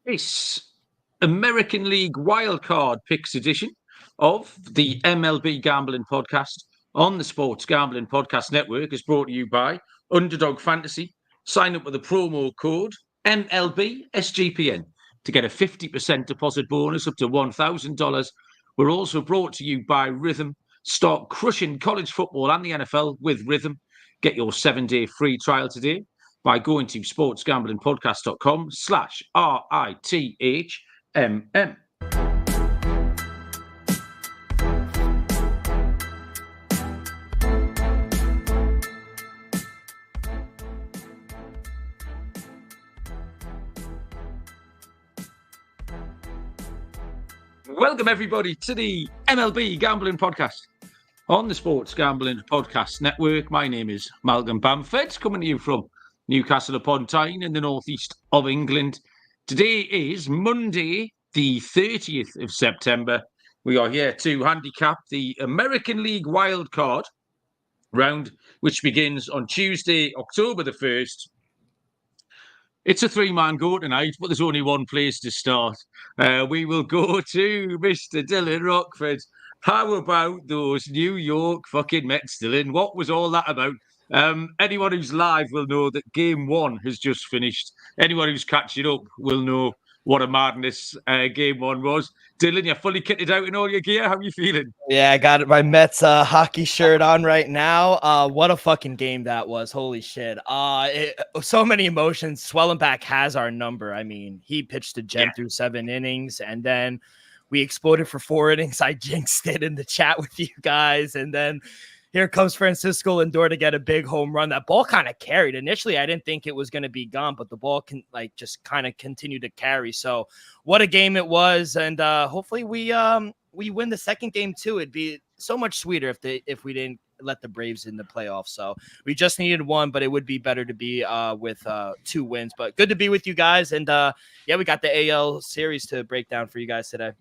This American League Wildcard Picks edition of the MLB Gambling Podcast on the Sports Gambling Podcast Network is brought to you by Underdog Fantasy. Sign up with the promo code MLB SGPN to get a 50% deposit bonus up to $1,000. We're also brought to you by Rhythm. Start crushing college football and the NFL with Rhythm. Get your 7-day free trial today by going to sportsgamblingpodcast.com/RITHMM. Welcome, everybody, to the MLB Gambling Podcast on the Sports Gambling Podcast Network. My name is Malcolm Bamford, coming to you from Newcastle upon Tyne in the northeast of England. Today is Monday, the 30th of September. We are here to handicap the American League Wildcard round, which begins on Tuesday, October the 1st. It's a three-man go tonight, but there's only one place to start. We will go to Mr. Dylan Rockford. How about those New York fucking Mets, Dylan? What was all that about? Anyone who's live will know that game one has just finished. Anyone who's catching up will know what a madness game one was. Dylan, you're fully kitted out in all your gear. How are you feeling? Yeah, I got my Mets hockey shirt on right now. What a fucking game that was. Holy shit. So many emotions. Swellenbach has our number. I mean, he pitched the gem through 7 innings, and then we exploded for 4 innings. I jinxed it in the chat with you guys, and then here comes Francisco Lindor to get a big home run. That ball kind of carried. Initially, I didn't think it was going to be gone, but the ball can just kind of continue to carry. So what a game it was. And hopefully we win the second game too. It'd be so much sweeter if we didn't let the Braves in the playoffs. So we just needed one, but it would be better to be with 2 wins. But good to be with you guys. And we got the AL series to break down for you guys today.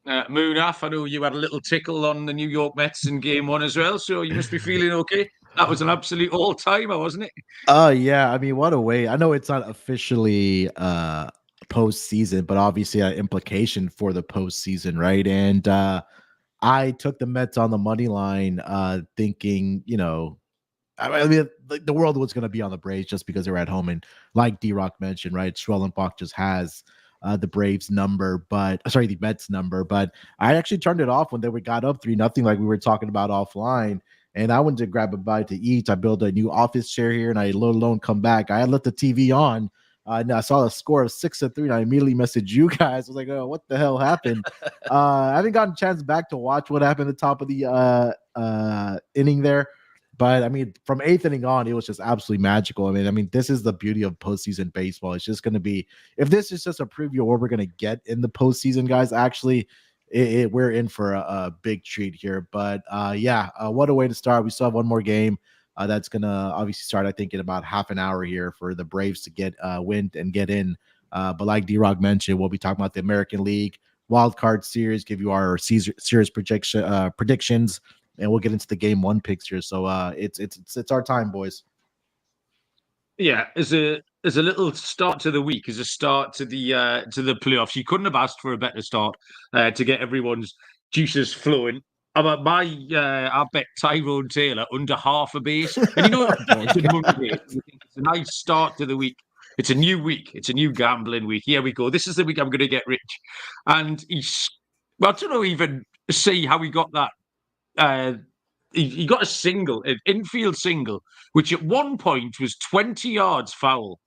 Munaf, I know you had a little tickle on the New York Mets in game one as well, so you must be feeling okay. That was an absolute all-timer, wasn't it? Yeah. I mean, what a way. I know it's not officially postseason, but obviously an implication for the postseason, right? And I took the Mets on the money line thinking, I mean, the world was going to be on the Braves just because they're at home. And like D-Rock mentioned, right, Swellenbach just has the Braves number, the Mets number. But I actually turned it off when we got up 3-0, like we were talking about offline. And I went to grab a bite to eat. I built a new office chair here, and I let alone come back. I had let the TV on, and I saw a score of 6-3, and I immediately messaged you guys. I was like, "Oh, what the hell happened?" I haven't gotten a chance back to watch what happened at the top of the inning there. But I mean, from 8th inning on, it was just absolutely magical. I mean, this is the beauty of postseason baseball. It's just going to be, if this is just a preview of what we're going to get in the postseason, guys, actually, we're in for a big treat here. But what a way to start. We still have one more game that's going to obviously start, I think, in about half an hour here for the Braves to get win and get in. But like D-Rock mentioned, we'll be talking about the American League Wildcard Series, give you our series predictions. And we'll get into the game one picks here. So it's our time, boys. Yeah, as a little start to the week, as a start to the playoffs, you couldn't have asked for a better start to get everyone's juices flowing. I bet Tyrone Taylor under half a base. And you know what? It's a nice start to the week. It's a new week. It's a new gambling week. Here we go. This is the week I'm going to get rich. And I don't even see how he got that. He got a single, an infield single, which at one point was 20 yards foul.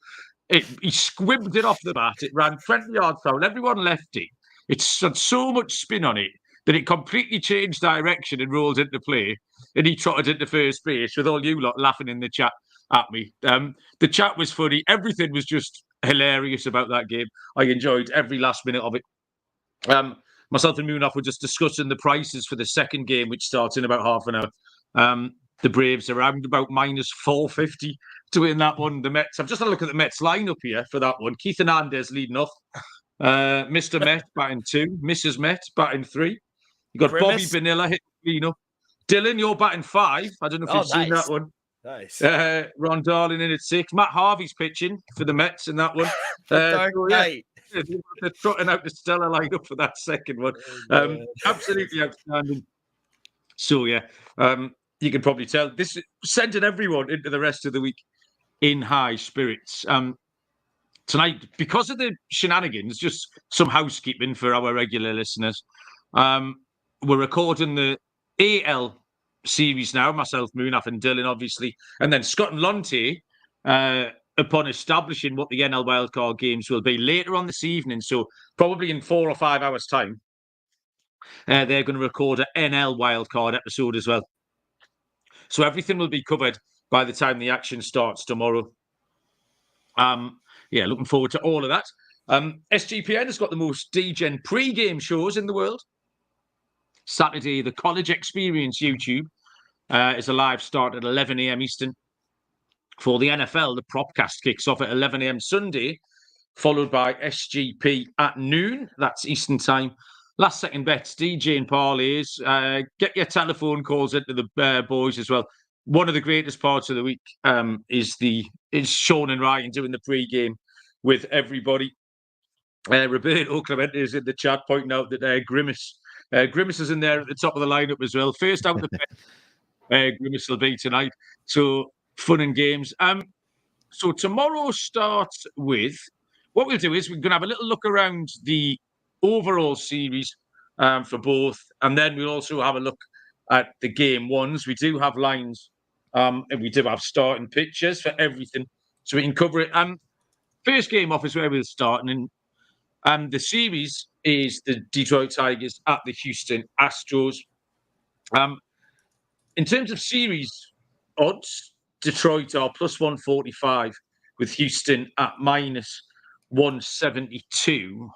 He squibbed it off the bat. It ran 20 yards foul. Everyone left it. It's had so much spin on it that it completely changed direction and rolled into play. And he trotted into first base with all you lot laughing in the chat at me. The chat was funny. Everything was just hilarious about that game. I enjoyed every last minute of it. Myself and Munaf were just discussing the prices for the second game, which starts in about half an hour. The Braves are around about minus 450 to win that one. The Mets, I've just had a look at the Mets lineup here for that one. Keith Hernandez leading off. Mr. Met batting 2. Mrs. Met batting 3. You got Bobby Vanilla hitting cleanup. Dylan, you're batting 5. I don't know if you've seen that one. Nice. Ron Darling in at 6. Matt Harvey's pitching for the Mets in that one. Dark Knight. They're trotting out the stellar lineup for that second one. Absolutely outstanding. So, yeah, you can probably tell this sending everyone into the rest of the week in high spirits. Tonight, because of the shenanigans, just some housekeeping for our regular listeners. We're recording the AL series now, myself, Munaf and Dylan, obviously, and then Scott and Lonte, upon establishing what the NL wildcard games will be later on this evening, so probably in 4 or 5 hours' time, they're going to record an NL wildcard episode as well. So everything will be covered by the time the action starts tomorrow. Yeah, looking forward to all of that. SGPN has got the most degen pre-game shows in the world. Saturday, the College Experience YouTube is a live start at 11 a.m. Eastern. For the NFL, the Propcast kicks off at 11 a.m. Sunday, followed by SGP at noon. That's Eastern time. Last second bets, DJ and parlays. Get your telephone calls into the boys as well. One of the greatest parts of the week is Sean and Ryan doing the pre-game with everybody. Roberto Clemente is in the chat pointing out that Grimace is in there at the top of the lineup as well. First out the Grimace will be tonight. So fun and games. So tomorrow starts with, what we'll do is we're going to have a little look around the overall series for both, and then we'll also have a look at the game ones. We do have lines, and we do have starting pitchers for everything, so we can cover it. First game off is where we'll start, and the series is the Detroit Tigers at the Houston Astros. In terms of series odds, Detroit are plus 145 with Houston at minus 172.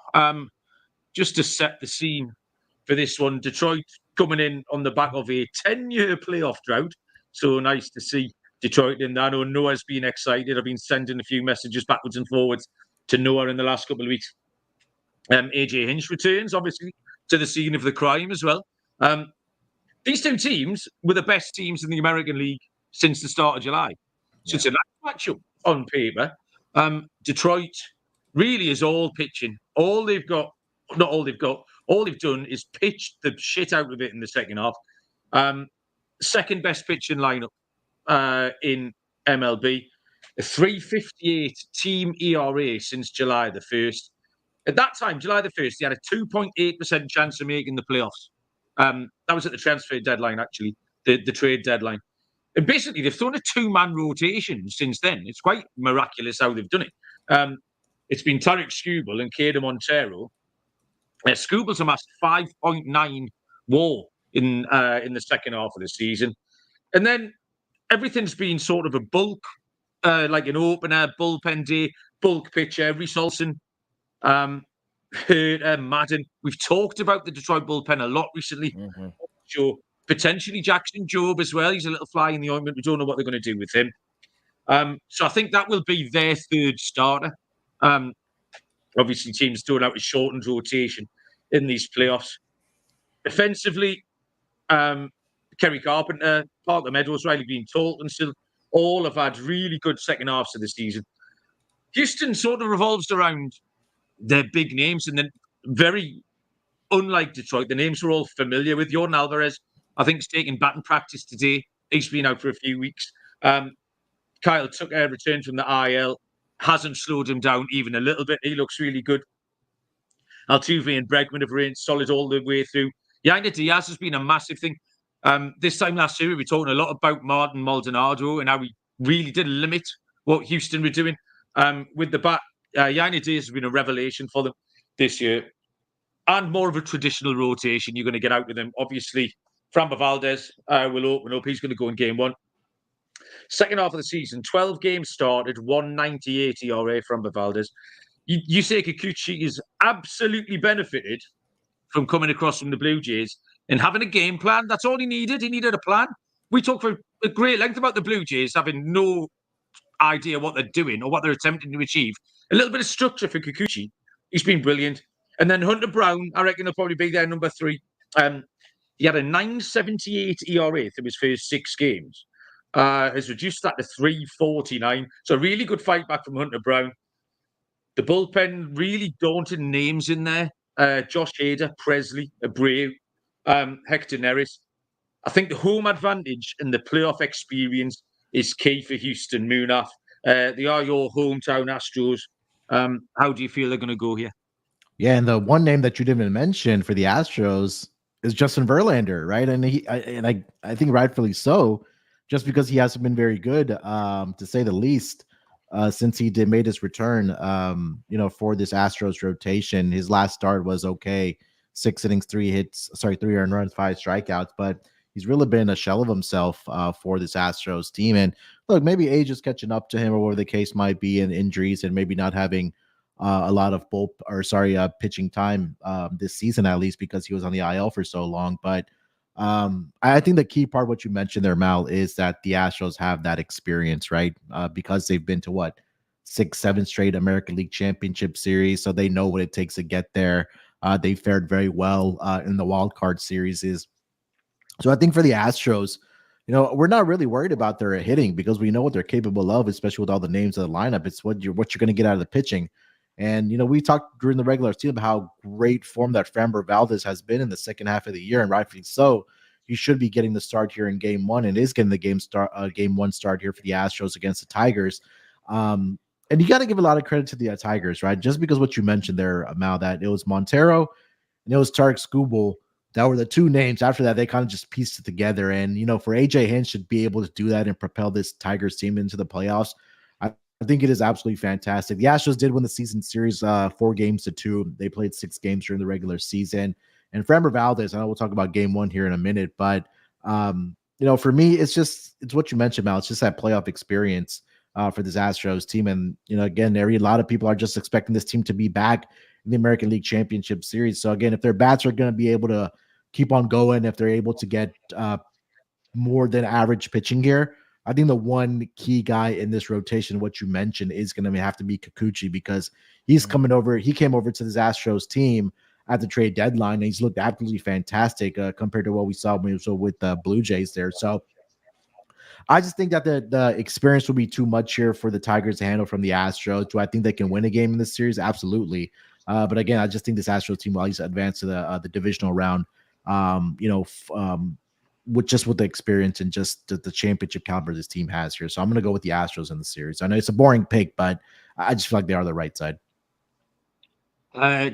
Just to set the scene for this one, Detroit coming in on the back of a 10-year playoff drought. So nice to see Detroit in there. I know Noah's been excited. I've been sending a few messages backwards and forwards to Noah in the last couple of weeks. AJ Hinch returns, obviously, to the scene of the crime as well. These two teams were the best teams in the American League since the start of July. So it's a nice matchup on paper. Detroit really is all pitching. All they've done is pitch the shit out of it in the second half. Second best pitching lineup in MLB. A 3.58 team ERA since July the 1st. At that time, July the 1st, he had a 2.8% chance of making the playoffs. That was at the transfer deadline, actually, the trade deadline. And basically, they've thrown a two-man rotation since then. It's quite miraculous how they've done it. It's been Tarek Skubal and Kader Montero. Skubal's amassed 5.9 WAR in the second half of the season. And then everything's been sort of a bulk, like an opener, bullpen day, bulk pitcher, Reese Olsen, Madden. We've talked about the Detroit bullpen a lot recently. So potentially Jackson Jobe as well. He's a little fly in the ointment. We don't know what they're going to do with him. So I think that will be their third starter. Obviously, teams doing out a shortened rotation in these playoffs. Offensively, Kerry Carpenter, Parker Meadows, Riley Bean Tolton, still all have had really good second halves of the season. Houston sort of revolves around their big names, and then very unlike Detroit, the names we're all familiar with. Jordan Alvarez, I think, is taking batting practice today. He's been out for a few weeks. Kyle Tucker returned from the IL, hasn't slowed him down even a little bit. He looks really good. Altuve and Bregman have remained solid all the way through. Yainer Diaz has been a massive thing. This time last year, we were talking a lot about Martin Maldonado and how we really did limit what Houston were doing with the bat. Yainer Diaz has been a revelation for them this year. And more of a traditional rotation you're going to get out with them. Obviously, Framber Valdez will open up. He's going to go in game one. Second half of the season, 12 games started, 198 ERA, Framber Valdez. Yusei Kikuchi has absolutely benefited from coming across from the Blue Jays and having a game plan. That's all he needed. He needed a plan. We talked for a great length about the Blue Jays having no idea what they're doing or what they're attempting to achieve. A little bit of structure for Kikuchi. He's been brilliant. And then Hunter Brown, I reckon he'll probably be there number 3. He had a 9.78 ERA through his first 6 games. Has reduced that to 3.49. So a really good fight back from Hunter Brown. The bullpen, really daunting names in there. Josh Hader, Presley, Abreu, Hector Neris. I think the home advantage and the playoff experience is key for Houston, Munaf. They are your hometown Astros. How do you feel they're going to go here? Yeah, and the one name that you didn't even mention for the Astros is Justin Verlander, right? And I think rightfully so, just because he hasn't been very good, to say the least, since he made his return. For this Astros rotation, his last start was okay, 6 innings, 3 earned runs, 5 strikeouts, but he's really been a shell of himself for this Astros team. And look, maybe age is catching up to him, or whatever the case might be, and injuries, and maybe not having a lot of pitching time this season, at least because he was on the IL for so long. But I think the key part, what you mentioned there, Mal, is that the Astros have that experience, right? Because they've been to 6-7 straight American League Championship Series, so they know what it takes to get there. They fared very well in the Wildcard Series. So I think for the Astros, we're not really worried about their hitting because we know what they're capable of, especially with all the names of the lineup. It's what you're going to get out of the pitching. And, we talked during the regular season about how great form that Framber Valdez has been in the second half of the year, and rightfully so. He should be getting the start here in game one, and is getting the game one start here for the Astros against the Tigers. And you got to give a lot of credit to the Tigers, right? Just because what you mentioned there, Mal, that it was Montero and it was Tarek Skubal. That were the two names. After that, they kind of just pieced it together. And, for AJ Hinch to be able to do that and propel this Tigers team into the playoffs, I think it is absolutely fantastic. The Astros did win the season series 4-2. They played 6 games during the regular season. And Framber Valdez, I know we'll talk about game one here in a minute, but for me, it's what you mentioned, Mal. It's just that playoff experience for this Astros team. And, again, a lot of people are just expecting this team to be back in the American League Championship Series. So again, if their bats are going to be able to keep on going, if they're able to get more than average pitching here, I think the one key guy in this rotation, what you mentioned, is going to have to be Kikuchi, because he's coming over. He came over to this Astros team at the trade deadline, and he's looked absolutely fantastic compared to what we saw when he was with the Blue Jays there. So I just think that the experience will be too much here for the Tigers to handle from the Astros. Do I think they can win a game in this series? Absolutely. But again, I just think this Astros team will at least advance to the divisional round. With the experience and just the championship caliber this team has here. So I'm going to go with the Astros in the series. I know it's a boring pick, but I just feel like they are the right side.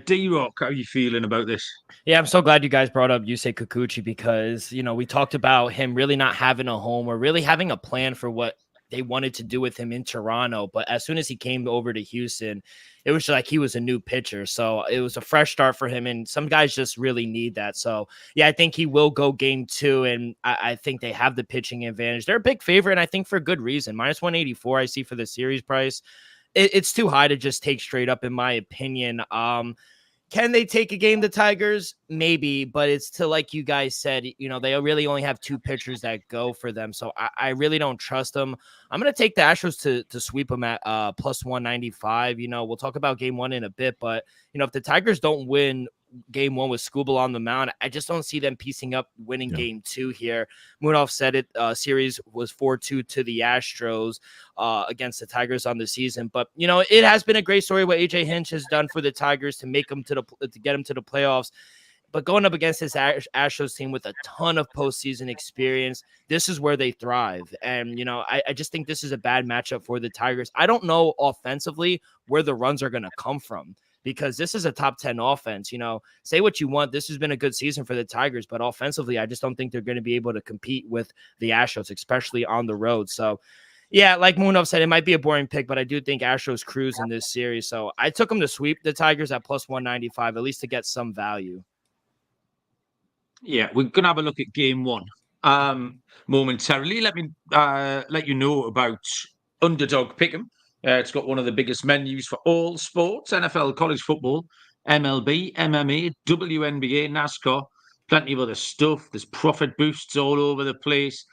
D-Rock, how are you feeling about this? Yeah, I'm so glad you guys brought up Yusei Kikuchi, because, we talked about him really not having a home or really having a plan for what they wanted to do with him in Toronto. But as soon as he came over to Houston, it was like he was a new pitcher. So it was a fresh start for him. And some guys just really need that. So, yeah, I think he will go game 2. And I think they have the pitching advantage. They're a big favorite, and I think for good reason. -184 I see for the series price. It's too high to just take straight up, in my opinion. Can they take a game, the Tigers? Maybe, but it's to, like you guys said, they really only have 2 pitchers that go for them. So I really don't trust them. I'm going to take the Astros to sweep them at +195. We'll talk about game 1 in a bit, but, if the Tigers don't win game 1 with Skubal on the mound, I just don't see them piecing up winning game 2 here. Munaf said it. Series was 4-2 to the Astros against the Tigers on the season. But, it has been a great story what AJ Hinch has done for the Tigers to make them to get them to the playoffs. But going up against this Astros team with a ton of postseason experience, this is where they thrive. And, I just think this is a bad matchup for the Tigers. I don't know offensively where the runs are going to come from, because this is a top 10 offense. Say what you want. This has been a good season for the Tigers, but offensively, I just don't think they're going to be able to compete with the Astros, especially on the road. So, yeah, like Munaf said, it might be a boring pick, but I do think Astros cruise in this series. So I took them to sweep the Tigers at +195, at least to get some value. Yeah, we're going to have a look at game 1 momentarily. Let me let you know about Underdog Pick'em. It's got one of the biggest menus for all sports: NFL, college football, MLB, MMA, WNBA, NASCAR, plenty of other stuff. There's profit boosts all over the place.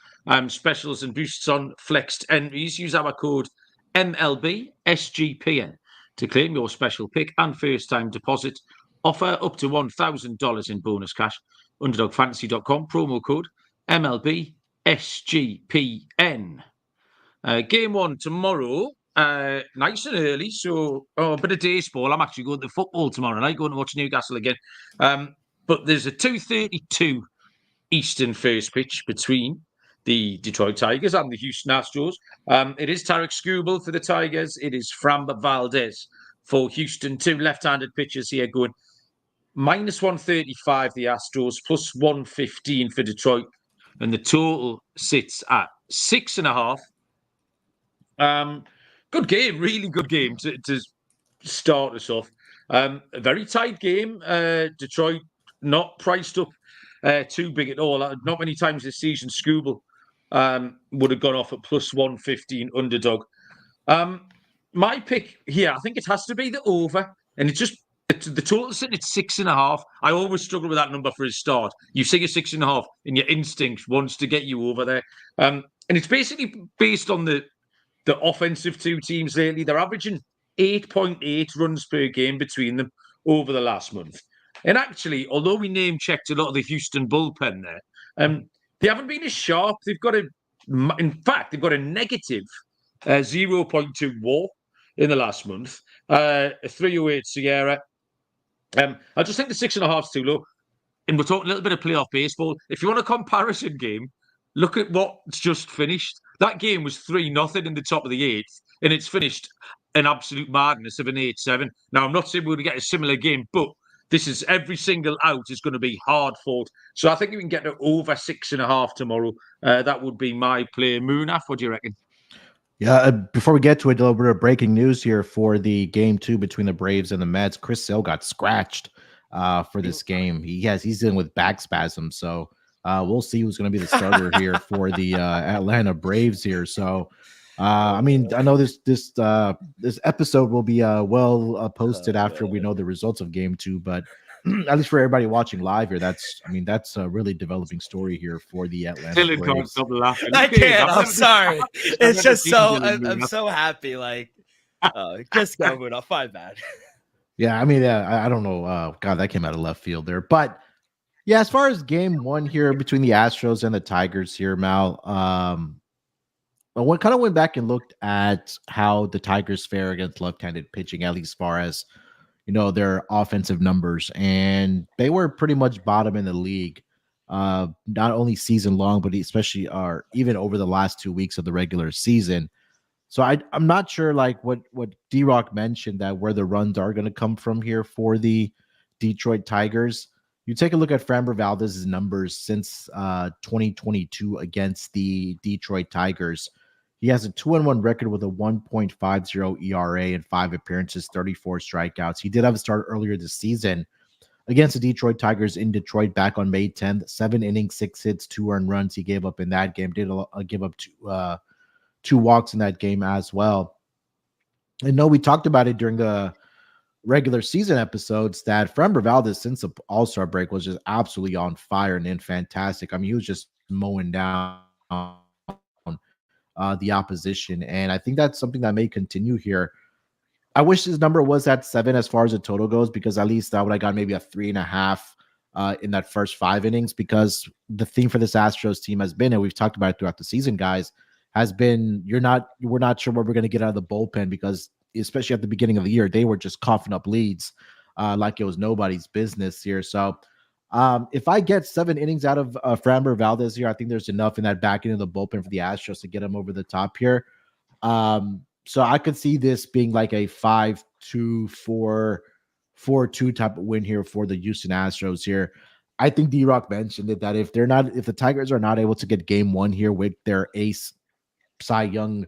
Specials and boosts on flexed entries. Use our code MLB SGPN to claim your special pick and first-time deposit. Offer up to $1,000 in bonus cash. UnderdogFantasy.com, promo code MLB SGPN. Game 1 tomorrow. nice and early. So, a bit of day sport. I'm actually going to football tomorrow night, going to watch Newcastle again. But there's a 2:32 Eastern first pitch between the Detroit Tigers and the Houston Astros. It is Tarek Skubal for the Tigers. It is Framber Valdez for Houston. Two left-handed pitchers here going -135 the Astros, +115 for Detroit. And the total sits at 6.5. Good game, really good game to start us off. A very tight game. Detroit not priced up too big at all. Not many times this season, Skubal would have gone off at +115 underdog. My pick here, I think it has to be the over, and it's just the total sitting at 6.5. I always struggle with that number for a start. You see a 6.5, and your instinct wants to get you over there. And it's basically based on the offensive two teams lately. They're averaging 8.8 runs per game between them over the last month. And actually, although we name-checked a lot of the Houston bullpen there, they haven't been as sharp. They've got in fact, they've got a negative 0.2 WAR in the last month. A 308 Sierra. I just think the 6.5 is too low. And we're talking a little bit of playoff baseball. If you want a comparison game, look at what's just finished. That game was 3-0 in the top of the eighth, and it's finished an absolute madness of an 8-7. Now, I'm not saying we're going to get a similar game, but this is every single out is going to be hard fought. So I think we can get to over 6.5 tomorrow. That would be my play. Munaf, what do you reckon? Yeah, before we get to it, a little bit of breaking news here for the game 2 between the Braves and the Mets. Chris Sale got scratched for this game. He's dealing with back spasms, so we'll see who's going to be the starter here for the Atlanta Braves here. So, I mean, I know this episode will be posted after we know the results of game 2, but at least for everybody watching live here, that's a really developing story here for the Atlanta Dylan Braves. can't stop laughing. I can't. I'm sorry. It's just so I'm so happy. Like, just go, Munaf. My bad. Yeah, I mean, I don't know. God, that came out of left field there. But yeah, as far as game 1 here between the Astros and the Tigers here, Mal, I kind of went back and looked at how the Tigers fare against left-handed pitching, at least as far as their offensive numbers, and they were pretty much bottom in the league, not only season long, but especially even over the last 2 weeks of the regular season. So I'm not sure, like what D-Rock mentioned, that where the runs are going to come from here for the Detroit Tigers. You take a look at Framber Valdez's numbers since 2022 against the Detroit Tigers. He has a 2-1 record with a 1.50 ERA and 5 appearances, 34 strikeouts. He did have a start earlier this season against the Detroit Tigers in Detroit back on May 10th. 7 innings, 6 hits, 2 earned runs he gave up in that game. Did give up 2 walks in that game as well. I know we talked about it during the regular season episodes that Framber Valdez, since the All-Star break, was just absolutely on fire and fantastic. I mean, he was just mowing down the opposition, and I think that's something that may continue here. I wish his number was at 7 as far as the total goes, because at least that would have got maybe a 3.5 in that first 5 innings, because the theme for this Astros team has been, and we've talked about it throughout the season, guys, has been we're not sure what we're going to get out of the bullpen, because especially at the beginning of the year, they were just coughing up leads like it was nobody's business here. So if I get 7 innings out of Framber Valdez here, I think there's enough in that back end of the bullpen for the Astros to get him over the top here. So I could see this being like a 5-2, 4-2 type of win here for the Houston Astros here. I think D-Rock mentioned it, that if the Tigers are not able to get game 1 here with their ace Cy Young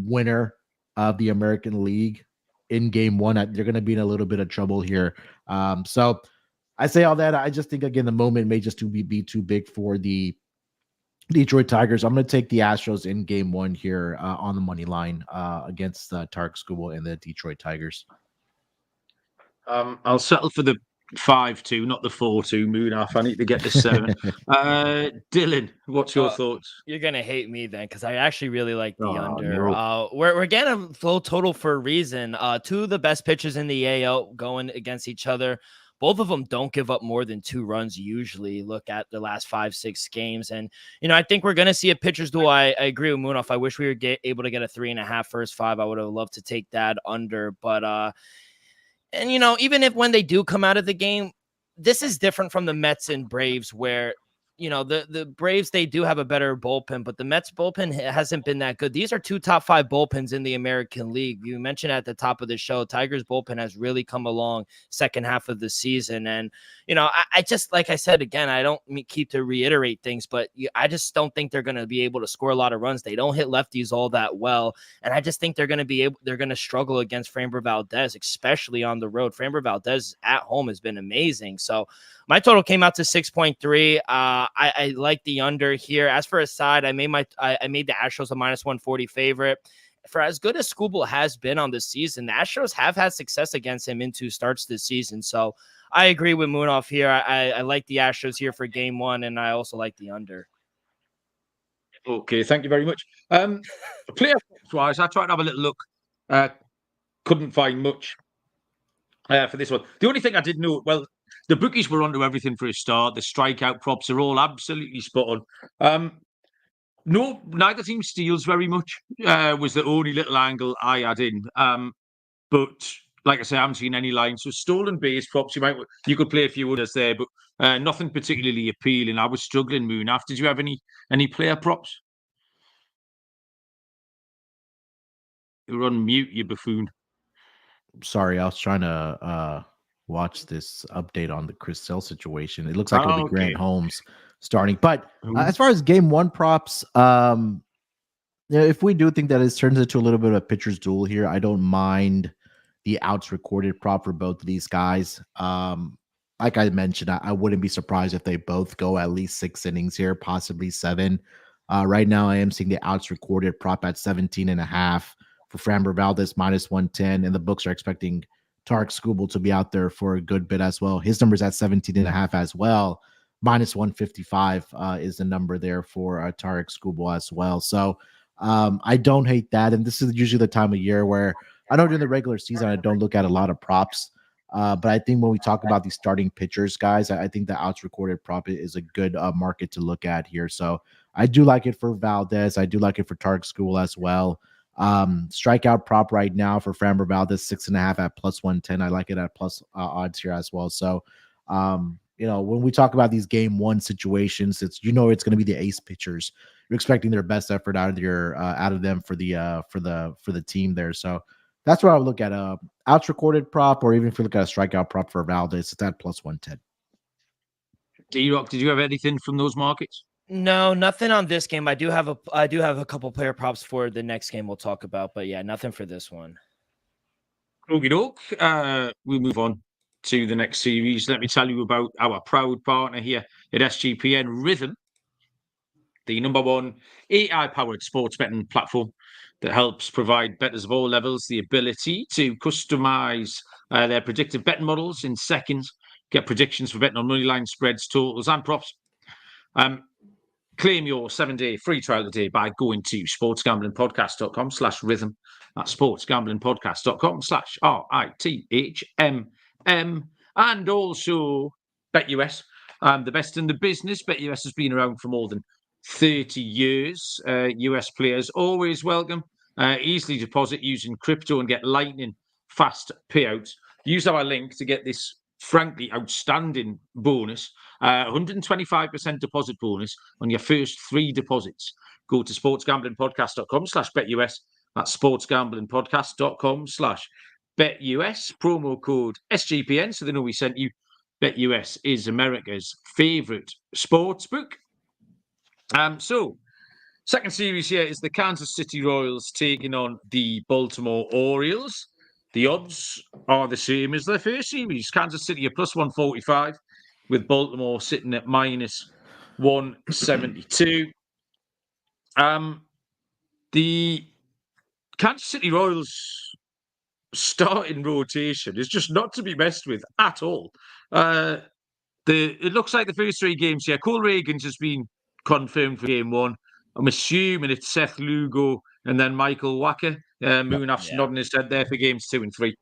winner of the American League in game 1, they're going to be in a little bit of trouble here. So I say all that. I just think, again, the moment may just be too big for the Detroit Tigers. I'm going to take the Astros in game 1 here on the money line against Tarek Skubal and the Detroit Tigers. I'll settle for the 5-2, not the 4-2. Munaf, I need to get to 7. Dylan, what's your thoughts? You're gonna hate me then, because I actually really like the under. No. We're getting a full total for a reason. 2 of the best pitchers in the AL going against each other. both of them don't give up more than 2 runs usually. Look at the last 5-6 games. And, I think we're going to see a pitcher's duel. I agree with Munaf. I wish we were able to get a 3.5 first 5. I would have loved to take that under. But, and, even if when they do come out of the game, this is different from the Mets and Braves where, the Braves, they do have a better bullpen, but the Mets bullpen hasn't been that good. These are 2 top 5 bullpens in the American League. You mentioned at the top of the show, Tigers bullpen has really come along second half of the season. And, I just, like I said, again, I don't keep to reiterate things, but I just don't think they're going to be able to score a lot of runs. They don't hit lefties all that well. And I just think they're going to struggle against Framber Valdez, especially on the road. Framber Valdez at home has been amazing. So my total came out to 6.3. I like the under here. As for a side, I made the Astros a -140 favorite. For as good as Skubal has been on this season, the Astros have had success against him in 2 starts this season. So I agree with Munaf here. I like the Astros here for game 1, and I also like the under. Okay, thank you very much. Player-wise, I tried to have a little look. Couldn't find much for this one. The only thing I did note, well, the bookies were onto everything for a start. The strikeout props are all absolutely spot on. No, neither team steals very much. Was the only little angle I had in. But like I say, I haven't seen any lines. So stolen base props, you could play a few others there, but nothing particularly appealing. I was struggling. Munaf, did you have any player props? You're on mute, you buffoon. Sorry, I was trying to watch this update on the Chris Sale situation. It looks like it'll be Grant Holmes starting. But as far as game 1 props, if we do think that it turns into a little bit of a pitcher's duel here, I don't mind the outs recorded prop for both of these guys. Like I mentioned, I wouldn't be surprised if they both go at least 6 innings here, possibly 7. Right now, I am seeing the outs recorded prop at 17.5 for Framber Valdez -110, and the books are expecting Tarek Skubal to be out there for a good bit as well. His number's at 17.5 as well. -155 is the number there for Tarek Skubal as well. So I don't hate that. And this is usually the time of year where I know during the regular season, I don't look at a lot of props. But I think when we talk about these starting pitchers, guys, I think the outs recorded prop is a good market to look at here. So I do like it for Valdez. I do like it for Tarek Skubal as well. Strikeout prop right now for Framber Valdez 6.5 at +110. I like it at plus odds here as well. So when we talk about these game 1 situations, it's going to be the ace pitchers. You're expecting their best effort out of them for the team there. So that's what I would look at. Outs recorded prop, or even if you look at a strikeout prop for Valdez, it's at +110. D-Rock, did you have anything from those markets? No, nothing on this game. I do have a couple player props for the next game we'll talk about, but yeah, nothing for this one. Okie doke. We'll move on to the next series. Let me tell you about our proud partner here at SGPN, Rhythm, the #1 AI-powered sports betting platform that helps provide bettors of all levels the ability to customize their predictive betting models in seconds, get predictions for betting on money line spreads, totals, and props. Claim your 7-day free trial today by going to sportsgamblingpodcast.com/rhythm. That's sportsgamblingpodcast.com/RITHMM. And also BetUS, the best in the business. BetUS has been around for more than 30 years. US players always welcome. Easily deposit using crypto and get lightning fast payouts. Use our link to get this frankly outstanding bonus, 125% deposit bonus on your first 3 deposits. Go to sportsgamblingpodcast.com/BetUS. That's sportsgamblingpodcast.com/BetUS. Promo code SGPN, so they know we sent you. BetUS is America's favorite sports book. So second series here is the Kansas City Royals taking on the Baltimore Orioles. The odds are the same as the first series. Kansas City are +145, with Baltimore sitting at -172. The Kansas City Royals starting rotation is just not to be messed with at all. It looks like the first 3 games here, Cole Reagans has been confirmed for game 1. I'm assuming it's Seth Lugo and then Michael Wacker. Munaf's nodding his head there for games 2 and 3.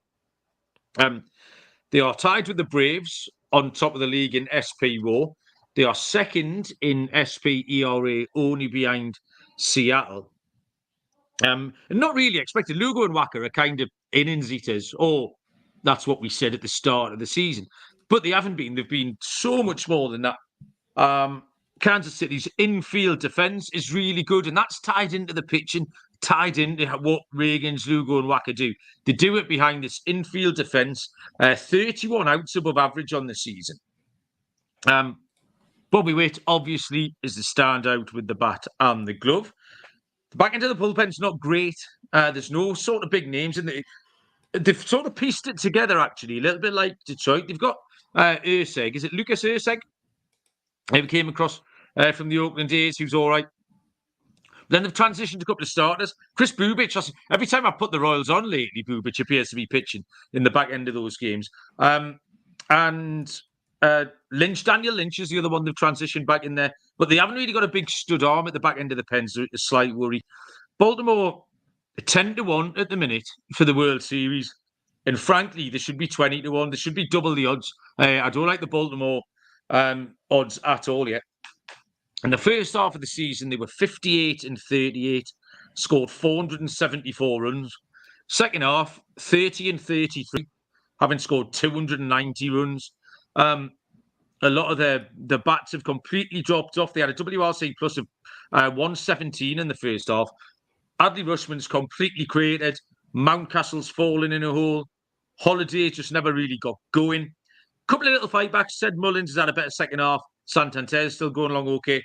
They are tied with the Braves on top of the league in SP WAR. They are second in SP ERA, only behind Seattle. And not really expected. Lugo and Waka are kind of innings eaters, or that's what we said at the start of the season. But they haven't been. They've been so much more than that. Kansas City's infield defense is really good, and that's tied into the pitching, tied into what Reagans, Lugo, and Waka do. They do it behind this infield defense, 31 outs above average on the season. Bobby Witt, obviously, is the standout with the bat and the glove. The back end of the bullpen's not great. There's no sort of big names in the. They've sort of pieced it together, actually, a little bit like Detroit. They've got Urseg. Is it Lucas Urseg? He came across from the Oakland A's, who's all right. Then they've transitioned a couple of starters. Chris Bubic, every time I put the Royals on lately, Bubic appears to be pitching in the back end of those games. And Lynch, Daniel Lynch is the other one they've transitioned back in there. But they haven't really got a big stud arm at the back end of the pen, so it's a slight worry. Baltimore 10-1 at the minute for the World Series. And frankly, there should be 20-1. There should be double the odds. I don't like the Baltimore odds at all yet. In the first half of the season, they were 58-38, scored 474 runs. Second half, 30-33, having scored 290 runs. A lot of the bats have completely dropped off. They had a WRC plus of 117 in the first half. Adley Rushman's completely created. Mountcastle's fallen in a hole. Holiday just never really got going. Couple of little fightbacks. Sid Mullins has had a better second half. Santander's still going along okay.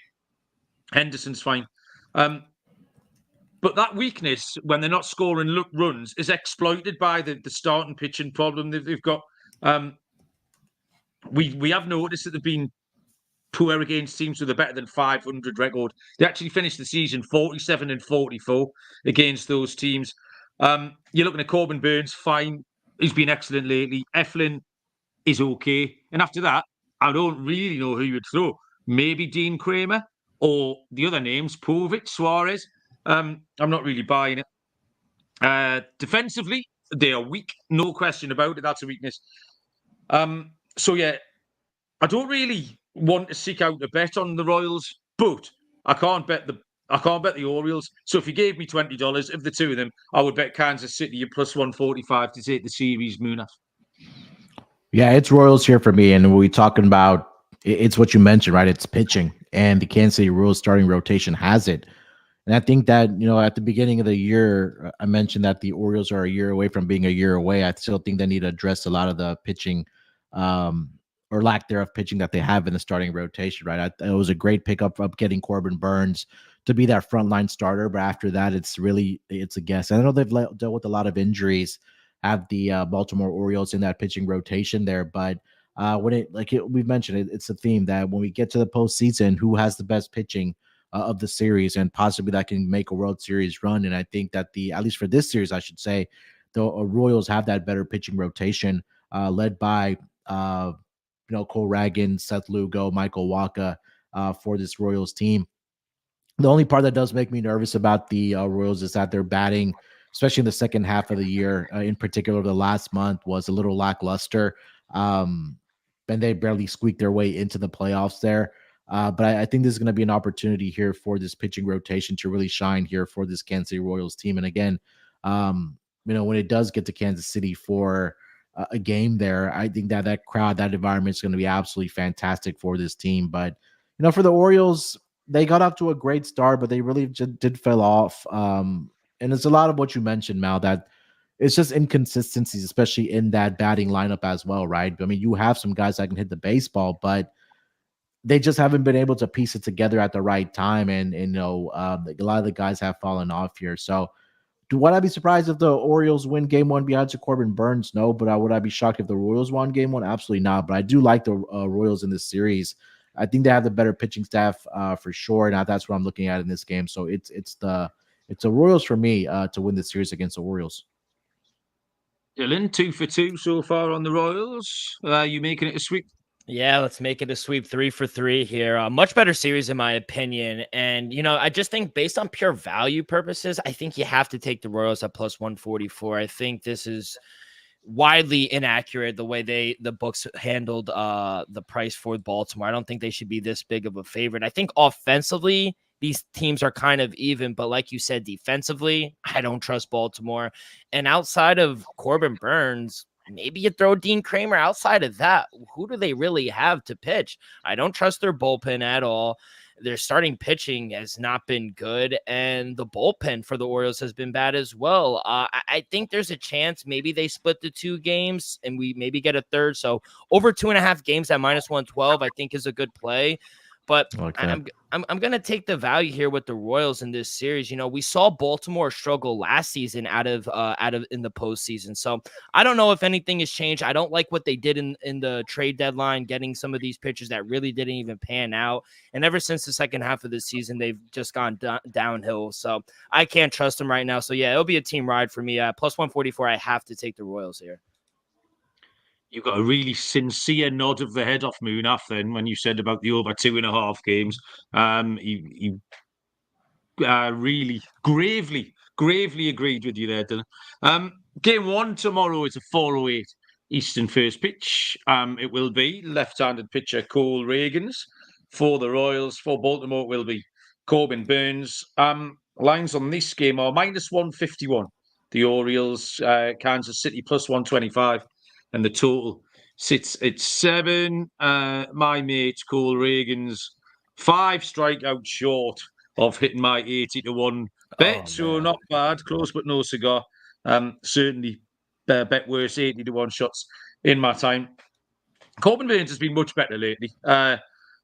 Henderson's fine. But that weakness, when they're not scoring runs, is exploited by the starting pitching problem they've got. We have noticed that they've been poor against teams with a better than 500 record. They actually finished the season 47-44 against those teams. You're looking at Corbin Burns, fine. He's been excellent lately. Eflin is okay. And after that, I don't really know who you would throw. Maybe Dean Kramer or the other names, Povich, Suarez. I'm not really buying it. Defensively, they are weak. No question about it. That's a weakness. So, yeah, I don't really want to seek out a bet on the Royals, but I can't bet the Orioles. So if you gave me $20 of the two of them, I would bet Kansas City at plus 145 to take the series, Munaf. Yeah, it's Royals here for me. And we're talking about, it's what you mentioned, right? It's pitching. And the Kansas City Royals starting rotation has it. And I think that, at the beginning of the year, I mentioned that the Orioles are a year away from being a year away. I still think they need to address a lot of the pitching or lack thereof pitching that they have in the starting rotation, right? It was a great pickup of getting Corbin Burns to be that frontline starter. But after that, it's a guess. I know they've dealt with a lot of injuries, have the Baltimore Orioles in that pitching rotation there. But we've mentioned, it's a theme that when we get to the postseason, who has the best pitching of the series, and possibly that can make a World Series run. And I think that at least for this series, I should say, the Royals have that better pitching rotation led by Cole Ragan, Seth Lugo, Michael Wacha for this Royals team. The only part that does make me nervous about the Royals is that their batting, especially in the second half of the year, in particular the last month, was a little lackluster. And they barely squeaked their way into the playoffs there. But I think this is going to be an opportunity here for this pitching rotation to really shine here for this Kansas City Royals team. And again, when it does get to Kansas City for a game there, I think that crowd, that environment is going to be absolutely fantastic for this team. But, for the Orioles, they got off to a great start, but they really did fell off. And it's a lot of what you mentioned, Mal, that it's just inconsistencies, especially in that batting lineup as well, right? I mean, you have some guys that can hit the baseball, but they just haven't been able to piece it together at the right time. And a lot of the guys have fallen off here. So would I be surprised if the Orioles win game one behind Corbin Burns? No, but would I be shocked if the Royals won game one? Absolutely not. But I do like the Royals in this series. I think they have the better pitching staff for sure. Now that's what I'm looking at in this game. So it's the Royals for me to win this series against the Orioles. Dylan, 2 for 2 so far on the Royals. You making it a sweep? Yeah, let's make it a sweep. 3 for 3 here. Much better series in my opinion. And, I just think based on pure value purposes, I think you have to take the Royals at plus 144. I think this is widely inaccurate the way the books handled the price for Baltimore. I don't think they should be this big of a favorite. I think offensively, these teams are kind of even, but like you said, defensively, I don't trust Baltimore. And outside of Corbin Burns, maybe you throw Dean Kramer. Outside of that, who do they really have to pitch? I don't trust their bullpen at all. Their starting pitching has not been good, and the bullpen for the Orioles has been bad as well. I think there's a chance maybe they split the 2 games and we maybe get a third. So over 2.5 games at -112, I think is a good play. But I'm going to take the value here with the Royals in this series. You know, we saw Baltimore struggle last season out of in the postseason. So I don't know if anything has changed. I don't like what they did in the trade deadline, getting some of these pitchers that really didn't even pan out. And ever since the second half of the season, they've just gone downhill. So I can't trust them right now. So yeah, it'll be a team ride for me. Plus 144, I have to take the Royals here. You got a really sincere nod of the head off Munaf then when you said about the over 2.5 games. He really gravely agreed with you there, Dylan. Game 1 tomorrow is a 4:08 Eastern first pitch. It will be left-handed pitcher Cole Reagans for the Royals. For Baltimore, it will be Corbin Burns. Lines on this game are -151. The Orioles, Kansas City +125. And the total sits at 7. My mate, Cole Reagans, 5 strikeouts short of hitting my 80-1 bet. So not bad. Close but no cigar. Certainly bet worse 80-1 shots in my time. Corbin Burns has been much better lately.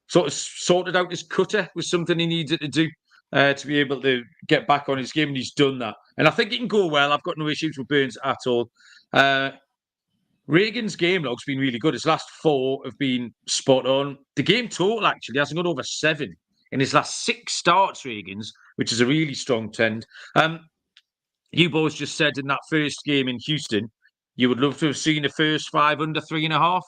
Sort of sorted out his cutter was something he needed to do to be able to get back on his game, and he's done that. And I think it can go well. I've got no issues with Burns at all. Reagan's game log's been really good. His last 4 have been spot on. The game total actually hasn't got over 7 in his last 6 starts, Reagan's, which is a really strong trend. You both just said in that first game in Houston, you would love to have seen the first 5 under 3.5.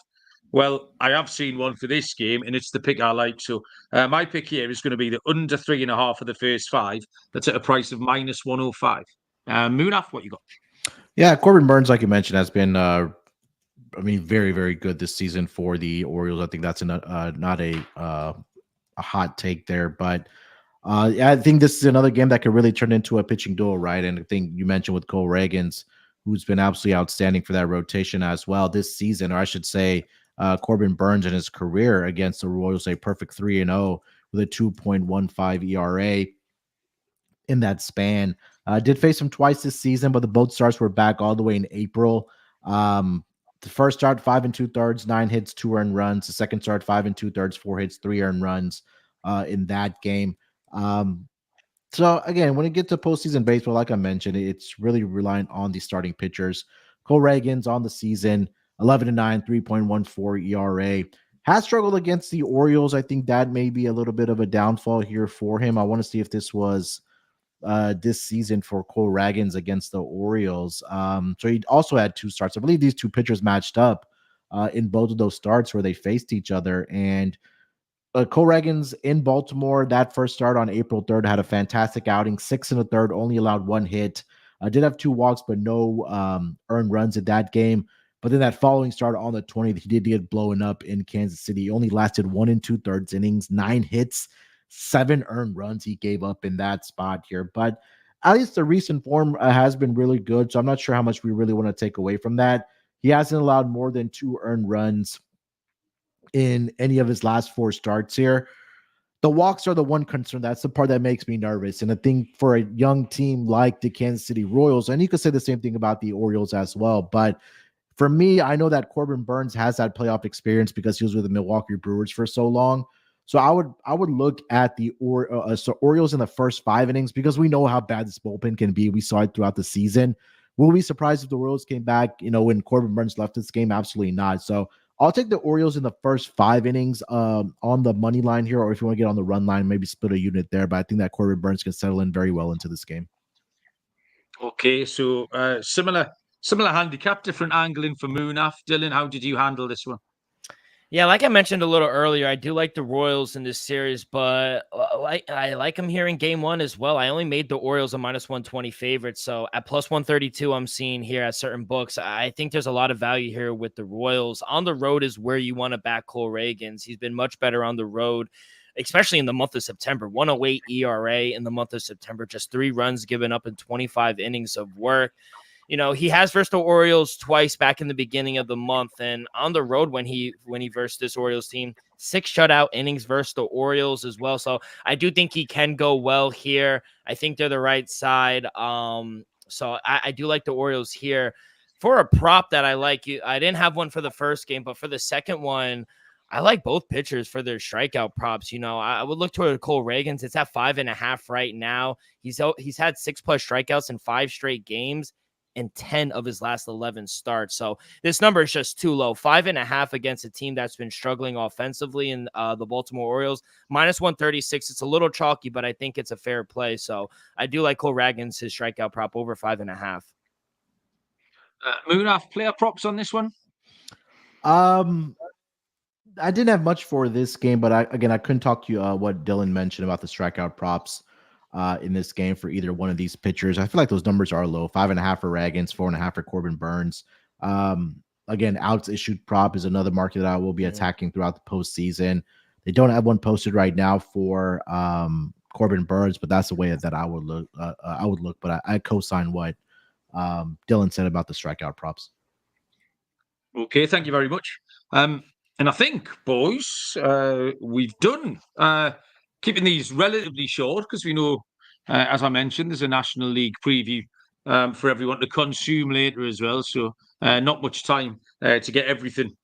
Well, I have seen one for this game, and it's the pick I like. So my pick here is going to be the under 3.5 for the first 5. That's at a price of -105. Munaf, what you got? Yeah, Corbin Burns, like you mentioned, has been very, very good this season for the Orioles. I think that's not a hot take there, but I think this is another game that could really turn into a pitching duel, right? And I think you mentioned with Cole Reagans, who's been absolutely outstanding for that rotation as well this season, or I should say, Corbin Burns in his career against the Royals, a perfect 3-0 with a 2.15 ERA in that span. Did face him twice this season, but the both starts were back all the way in April. The first start, 5 2/3, 9 hits, 2 earned runs. The second start, 5 2/3, 4 hits, 3 earned runs in that game. So again, when it gets to postseason baseball, like I mentioned, it's really reliant on the starting pitchers. Cole Reagans on the season, 11-9, 3.14 ERA. Has struggled against the Orioles. I think that may be a little bit of a downfall here for him. I want to see if this was this season for Cole Reagans against the Orioles. So he also had 2 starts. I believe these 2 pitchers matched up in both of those starts where they faced each other. And Cole Reagans in Baltimore, that first start on April 3rd, had a fantastic outing, 6 1/3, only allowed 1 hit. Did have 2 walks, but no earned runs in that game. But then that following start on the 20th, he did get blown up in Kansas City. He only lasted 1 2/3 innings, 9 hits, 7 earned runs he gave up in that spot here. But at least the recent form has been really good. So I'm not sure how much we really want to take away from that. He hasn't allowed more than 2 earned runs in any of his last 4 starts here. The walks are the one concern. That's the part that makes me nervous. And I think for a young team like the Kansas City Royals, and you could say the same thing about the Orioles as well, but for me, I know that Corbin Burns has that playoff experience because he was with the Milwaukee Brewers for so long. So I would look at the Orioles in the first 5 innings because we know how bad this bullpen can be. We saw it throughout the season. Will we be surprised if the Royals came back, when Corbin Burns left this game? Absolutely not. So I'll take the Orioles in the first 5 innings on the money line here, or if you want to get on the run line, maybe split a unit there. But I think that Corbin Burns can settle in very well into this game. Okay, so similar handicap, different angling for Munaf. Dylan, how did you handle this one? Yeah, like I mentioned a little earlier, I do like the Royals in this series, but I like them here in game one as well. I only made the Orioles a -120 favorite. So at +132, I'm seeing here at certain books. I think there's a lot of value here with the Royals. On the road is where you want to back Cole Reagans. He's been much better on the road, especially in the month of September. 108 ERA in the month of September, just 3 runs given up in 25 innings of work. You know, he has versed the Orioles twice back in the beginning of the month, and on the road when he versed this Orioles team, 6 shutout innings versus the Orioles as well. So I do think he can go well here. I think they're the right side. So I do like the Orioles here. For a prop that I like, I didn't have one for the first game, but for the second one, I like both pitchers for their strikeout props. You know, I would look toward Cole Reagans. It's at 5.5 right now. He's had 6+ strikeouts in 5 straight games and 10 of his last 11 starts. So this number is just too low. 5.5 against a team that's been struggling offensively in the Baltimore Orioles. -136. It's a little chalky, but I think it's a fair play. So I do like Cole Reagans, his strikeout prop over 5.5. Munaf, player props on this one? I didn't have much for this game, but I couldn't talk to you what Dylan mentioned about the strikeout props in this game for either one of these pitchers. I feel like those numbers are low. 5.5 for Reagans, 4.5 for Corbin Burns. Again, outs issued prop is another market that I will be attacking throughout the postseason. They don't have one posted right now for Corbin Burns, but that's the way that I would look. But I co-sign what Dylan said about the strikeout props. Okay, thank you very much. And I think, boys, we've done keeping these relatively short because we know, as I mentioned, there's a National League preview for everyone to consume later as well. So not much time to get everything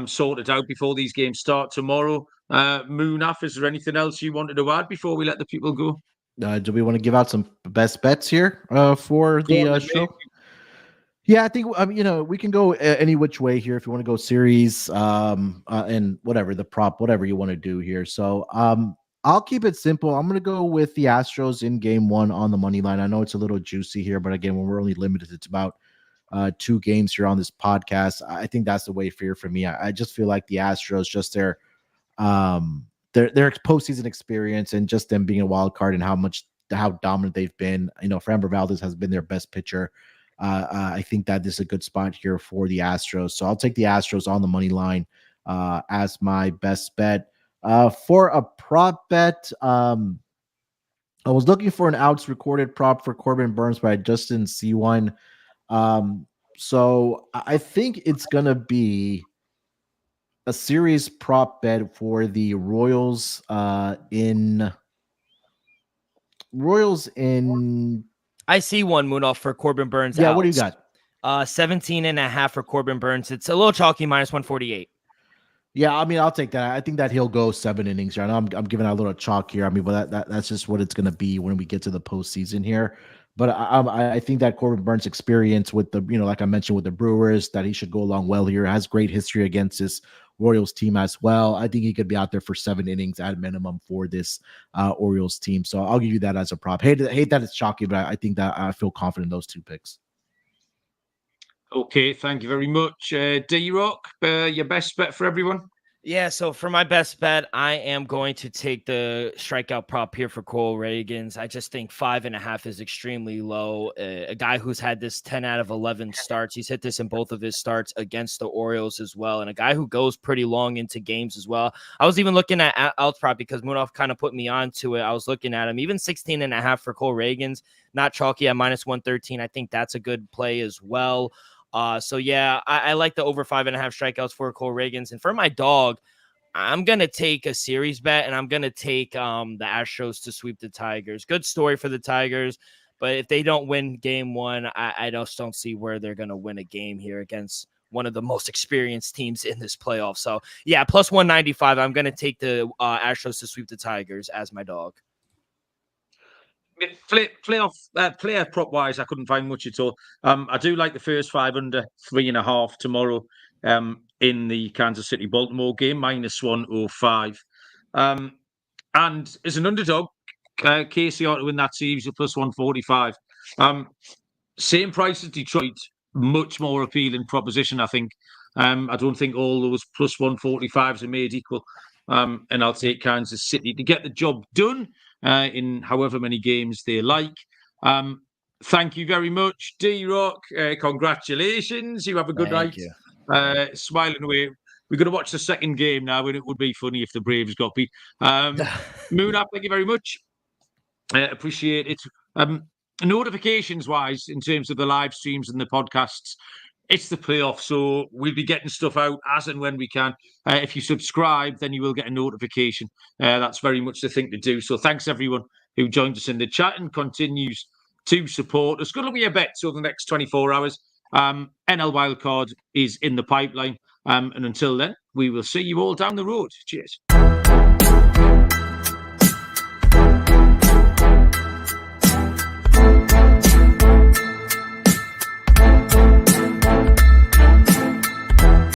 sorted out before these games start tomorrow. Munaf, is there anything else you wanted to add before we let the people go? Do we want to give out some best bets here for the show? Yeah, I think we can go any which way here if you want to go series and whatever the prop, whatever you want to do here. So I'll keep it simple. I'm going to go with the Astros in game 1 on the money line. I know it's a little juicy here, but again, when we're only limited, it's about 2 games here on this podcast. I think that's the way fair for me. I just feel like the Astros, just their postseason experience and just them being a wild card and how dominant they've been. You know, Framber Valdez has been their best pitcher. I think that this is a good spot here for the Astros. So I'll take the Astros on the money line as my best bet. For a prop bet, I was looking for an outs recorded prop for Corbin Burns, but I just didn't see one. So I think it's going to be a series prop bet for the Royals in I see one, Munaf, for Corbin Burns. Yeah, outs. What do you got? 17.5 for Corbin Burns. It's a little chalky, -148. Yeah, I mean, I'll take that. I think that he'll go 7 innings here. I know I'm giving out a little chalk here. I mean, but that's just what it's going to be when we get to the postseason here. But I think that Corbin Burns' experience with the, like I mentioned with the Brewers, that he should go along well here. Has great history against this Orioles team as well. I think he could be out there for 7 innings at minimum for this Orioles team. So I'll give you that as a prop. Hate that it's chalky, but I think that I feel confident in those 2 picks. Okay, thank you very much. D-Rock, your best bet for everyone? Yeah, so for my best bet, I am going to take the strikeout prop here for Cole Reagans. I just think 5.5 is extremely low. A guy who's had this 10 out of 11 starts. He's hit this in both of his starts against the Orioles as well. And a guy who goes pretty long into games as well. I was even looking at outs prop because Munaf kind of put me onto it. I was looking at him. Even 16.5 for Cole Reagans, not chalky at -113. I think that's a good play as well. So yeah, I like the over 5.5 strikeouts for Cole Reagans. And for my dog, I'm going to take a series bet, and I'm going to take the Astros to sweep the Tigers. Good story for the Tigers, but if they don't win game 1, I just don't see where they're going to win a game here against one of the most experienced teams in this playoff. So yeah, +195. I'm going to take the Astros to sweep the Tigers as my dog. Player prop wise, I couldn't find much at all. I do like the first 5 under 3.5 tomorrow in the Kansas City Baltimore game, -105. And as an underdog, KC to win that series at +145. Same price as Detroit, much more appealing proposition, I think. I don't think all those plus 145s are made equal. And I'll take Kansas City to get the job done in however many games they like. Thank you very much, D-Rock. Congratulations. You have a good Thank night. Smiling away. We're going to watch the second game now, and it would be funny if the Braves got beat. Munaf, thank you very much. Appreciate it. Notifications-wise, in terms of the live streams and the podcasts, it's the playoffs, so we'll be getting stuff out as and when we can. If you subscribe, then you will get a notification. That's very much the thing to do. So thanks, everyone who joined us in the chat and continues to support. There's going to be a bet over the next 24 hours. NL Wildcard is in the pipeline. And until then, we will see you all down the road. Cheers.